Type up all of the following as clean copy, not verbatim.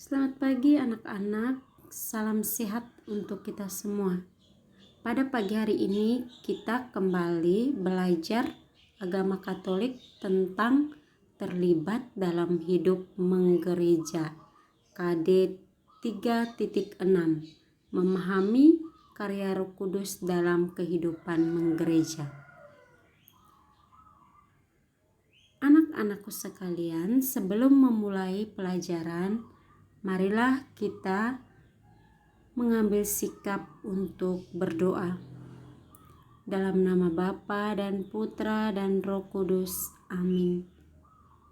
Selamat pagi anak-anak, salam sehat untuk kita semua. Pada pagi hari ini kita kembali belajar agama Katolik tentang terlibat dalam hidup menggereja. KD 3.6 Memahami karya Roh Kudus dalam kehidupan menggereja. Anak-anakku sekalian, sebelum memulai pelajaran, marilah kita mengambil sikap untuk berdoa. Dalam nama Bapa dan Putra dan Roh Kudus. Amin.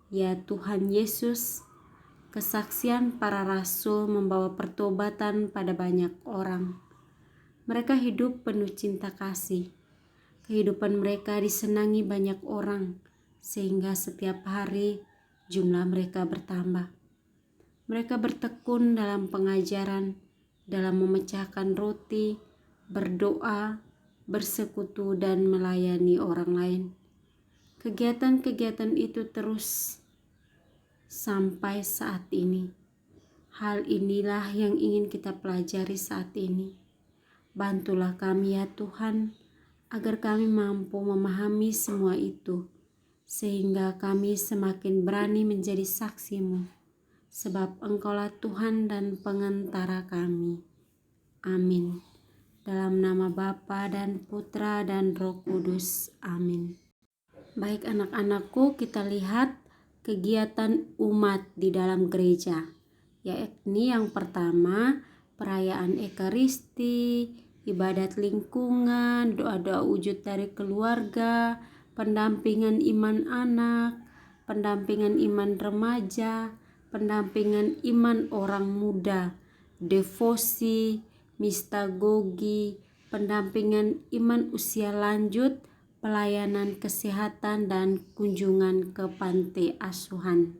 Ya Tuhan Yesus, kesaksian para rasul membawa pertobatan pada banyak orang. Mereka hidup penuh cinta kasih. Kehidupan mereka disenangi banyak orang, sehingga setiap hari jumlah mereka bertambah. Mereka bertekun dalam pengajaran, dalam memecahkan roti, berdoa, bersekutu, dan melayani orang lain. Kegiatan-kegiatan itu terus sampai saat ini. Hal inilah yang ingin kita pelajari saat ini. Bantulah kami ya Tuhan, agar kami mampu memahami semua itu, sehingga kami semakin berani menjadi saksi-Mu. Sebab Engkaulah Tuhan dan pengantara kami. Amin. Dalam nama Bapa dan Putra dan Roh Kudus. Amin. Baik anak-anakku, kita lihat kegiatan umat di dalam gereja. Yakni yang pertama, perayaan Ekaristi, ibadat lingkungan, doa-doa wujud dari keluarga, pendampingan iman anak, pendampingan iman remaja, pendampingan iman orang muda, devosi, mistagogi, pendampingan iman usia lanjut, pelayanan kesehatan, dan kunjungan ke panti asuhan.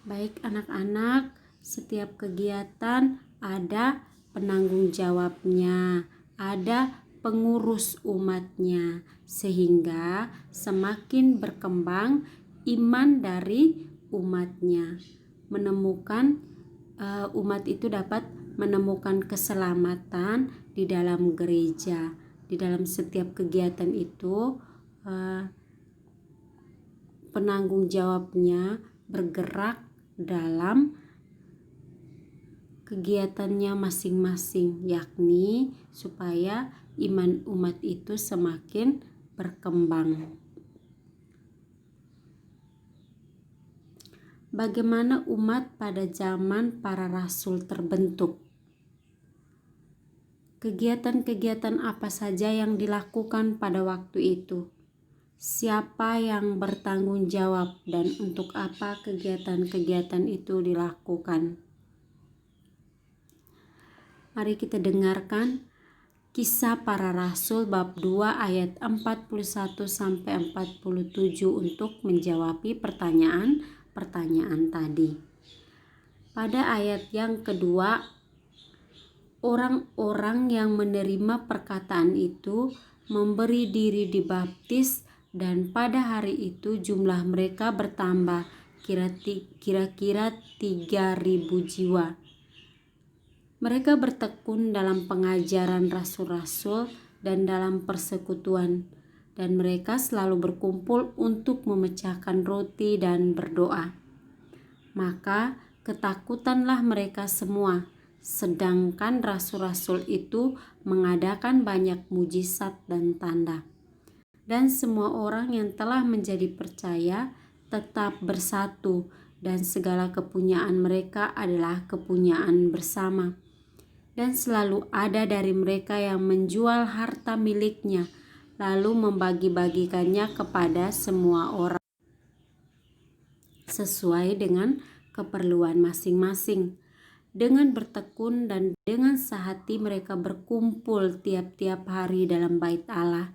Baik anak-anak, setiap kegiatan ada penanggung jawabnya, ada pengurus umatnya, sehingga semakin berkembang iman dari umatnya, umat itu dapat menemukan keselamatan di dalam gereja. Di dalam setiap kegiatan itu penanggung jawabnya bergerak dalam kegiatannya masing-masing, yakni supaya iman umat itu semakin berkembang. Bagaimana umat pada zaman para rasul terbentuk? Kegiatan-kegiatan apa saja yang dilakukan pada waktu itu? Siapa yang bertanggung jawab dan untuk apa kegiatan-kegiatan itu dilakukan? Mari kita dengarkan Kisah Para Rasul bab 2 ayat 41 sampai 47 untuk menjawab pertanyaan tadi. Pada ayat yang kedua, orang-orang yang menerima perkataan itu memberi diri dibaptis, dan pada hari itu jumlah mereka bertambah kira-kira 3.000 jiwa. Mereka bertekun dalam pengajaran rasul-rasul dan dalam persekutuan, dan mereka selalu berkumpul untuk memecahkan roti dan berdoa. Maka ketakutanlah mereka semua, sedangkan rasul-rasul itu mengadakan banyak mujizat dan tanda. Dan semua orang yang telah menjadi percaya tetap bersatu, dan segala kepunyaan mereka adalah kepunyaan bersama. Dan selalu ada dari mereka yang menjual harta miliknya, lalu membagi-bagikannya kepada semua orang sesuai dengan keperluan masing-masing. Dengan bertekun dan dengan sehati mereka berkumpul tiap-tiap hari dalam bait Allah.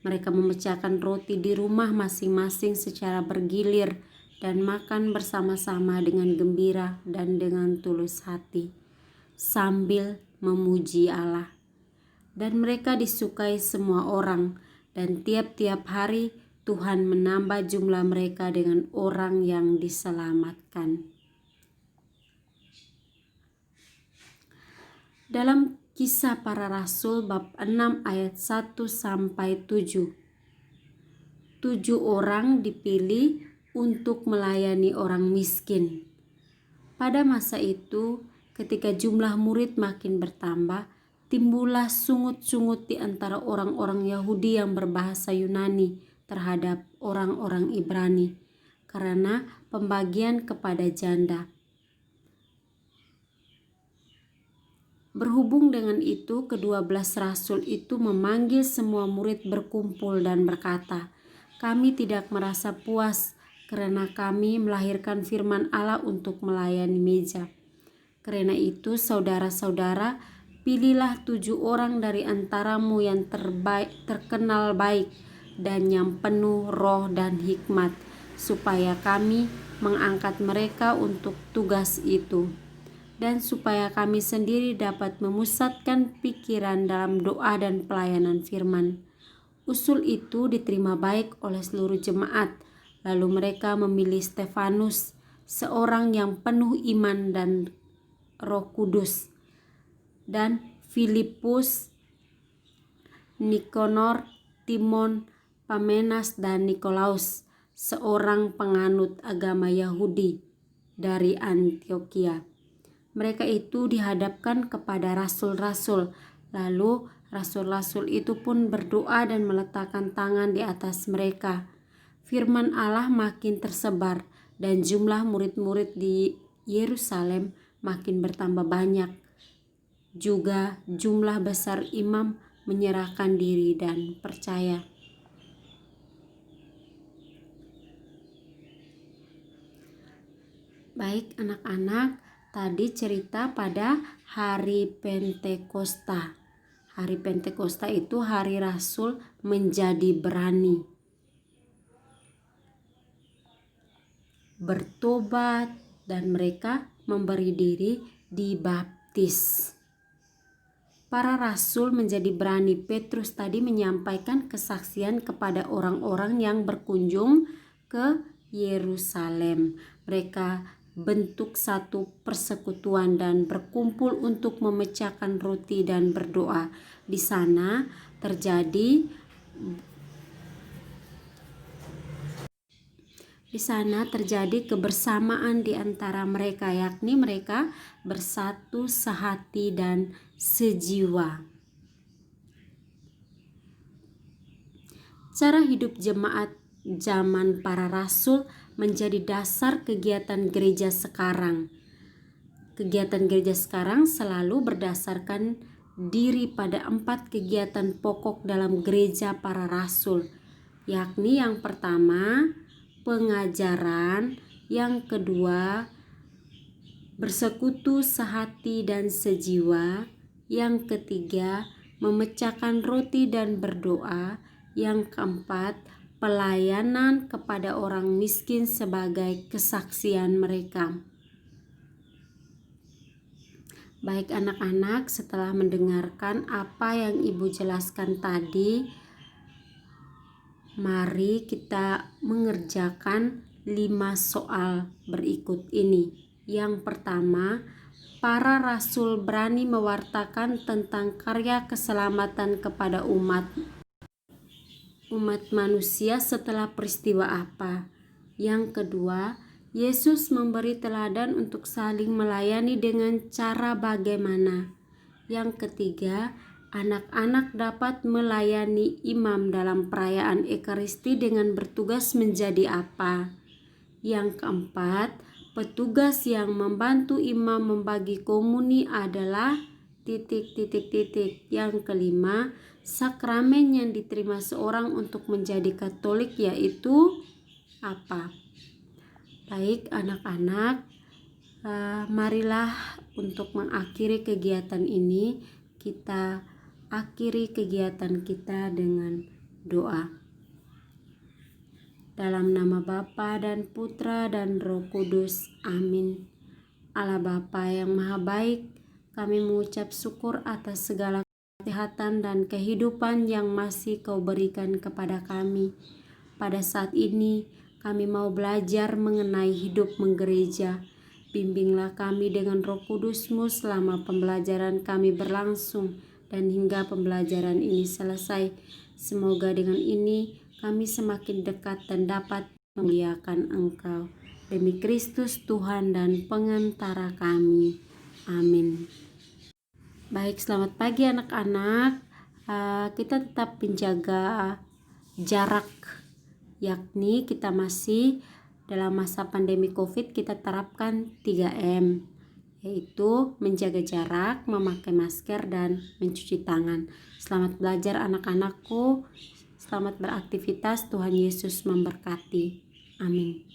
Mereka memecahkan roti di rumah masing-masing secara bergilir dan makan bersama-sama dengan gembira dan dengan tulus hati, sambil memuji Allah. Dan mereka disukai semua orang, dan tiap-tiap hari Tuhan menambah jumlah mereka dengan orang yang diselamatkan. Dalam Kisah Para Rasul bab 6 ayat 1 sampai 7. 7 orang dipilih untuk melayani orang miskin. Pada masa itu, ketika jumlah murid makin bertambah, timbullah sungut-sungut di antara orang-orang Yahudi yang berbahasa Yunani terhadap orang-orang Ibrani karena pembagian kepada janda. Berhubung dengan itu, ke-12 rasul itu memanggil semua murid berkumpul dan berkata, "Kami tidak merasa puas karena kami melahirkan firman Allah untuk melayani meja. Karena itu, saudara-saudara, pilihlah 7 orang dari antaramu yang terkenal baik dan yang penuh roh dan hikmat, supaya kami mengangkat mereka untuk tugas itu, dan supaya kami sendiri dapat memusatkan pikiran dalam doa dan pelayanan firman." Usul itu diterima baik oleh seluruh jemaat. Lalu mereka memilih Stefanus, seorang yang penuh iman dan Roh Kudus, dan Filipus, Nikanor, Timon, Pamenas, dan Nikolaus, seorang penganut agama Yahudi dari Antiokhia. Mereka itu dihadapkan kepada rasul-rasul. Lalu rasul-rasul itu pun berdoa dan meletakkan tangan di atas mereka. Firman Allah makin tersebar dan jumlah murid-murid di Yerusalem makin bertambah banyak. Juga jumlah besar imam menyerahkan diri dan percaya. Baik anak-anak, tadi cerita pada hari Pentakosta. Hari Pentakosta itu hari Rasul menjadi berani, bertobat, dan mereka memberi diri dibaptis. Para rasul menjadi berani. Petrus tadi menyampaikan kesaksian kepada orang-orang yang berkunjung ke Yerusalem. Mereka bentuk satu persekutuan dan berkumpul untuk memecahkan roti dan berdoa. Di sana terjadi kebersamaan di antara mereka, yakni mereka bersatu sehati dan sejiwa. Cara hidup jemaat zaman para rasul menjadi dasar kegiatan gereja sekarang. Kegiatan gereja sekarang selalu berdasarkan diri pada 4 kegiatan pokok dalam gereja para rasul, yakni yang pertama, pengajaran, yang kedua, bersekutu sehati dan sejiwa, yang ketiga, memecahkan roti dan berdoa, yang keempat, pelayanan kepada orang miskin sebagai kesaksian mereka. Baik anak-anak, setelah mendengarkan apa yang Ibu jelaskan tadi, mari kita mengerjakan 5 soal berikut ini. Yang pertama, para rasul berani mewartakan tentang karya keselamatan kepada umat manusia setelah peristiwa apa. Yang kedua, Yesus memberi teladan untuk saling melayani dengan cara bagaimana. Yang ketiga, anak-anak dapat melayani imam dalam perayaan Ekaristi dengan bertugas menjadi apa. Yang keempat, petugas yang membantu imam membagi komuni adalah ... Yang kelima, sakramen yang diterima seorang untuk menjadi Katolik yaitu apa? Baik anak-anak, marilah untuk mengakhiri kegiatan ini, kita akhiri kegiatan kita dengan doa. Dalam nama Bapa dan Putra dan Roh Kudus. Amin. Allah Bapa yang Maha Baik, kami mengucap syukur atas segala kesehatan dan kehidupan yang masih Kau berikan kepada kami. Pada saat ini, kami mau belajar mengenai hidup menggereja. Bimbinglah kami dengan Roh Kudus-Mu selama pembelajaran kami berlangsung dan hingga pembelajaran ini selesai. Semoga dengan ini kami semakin dekat dan dapat memuliakan Engkau. Demi Kristus Tuhan dan pengantara kami. Amin. Baik, selamat pagi anak-anak. Kita tetap menjaga jarak, yakni kita masih dalam masa pandemi COVID. Kita terapkan 3M, yaitu menjaga jarak, memakai masker, dan mencuci tangan. Selamat belajar anak-anakku, selamat beraktivitas. Tuhan Yesus memberkati. Amin.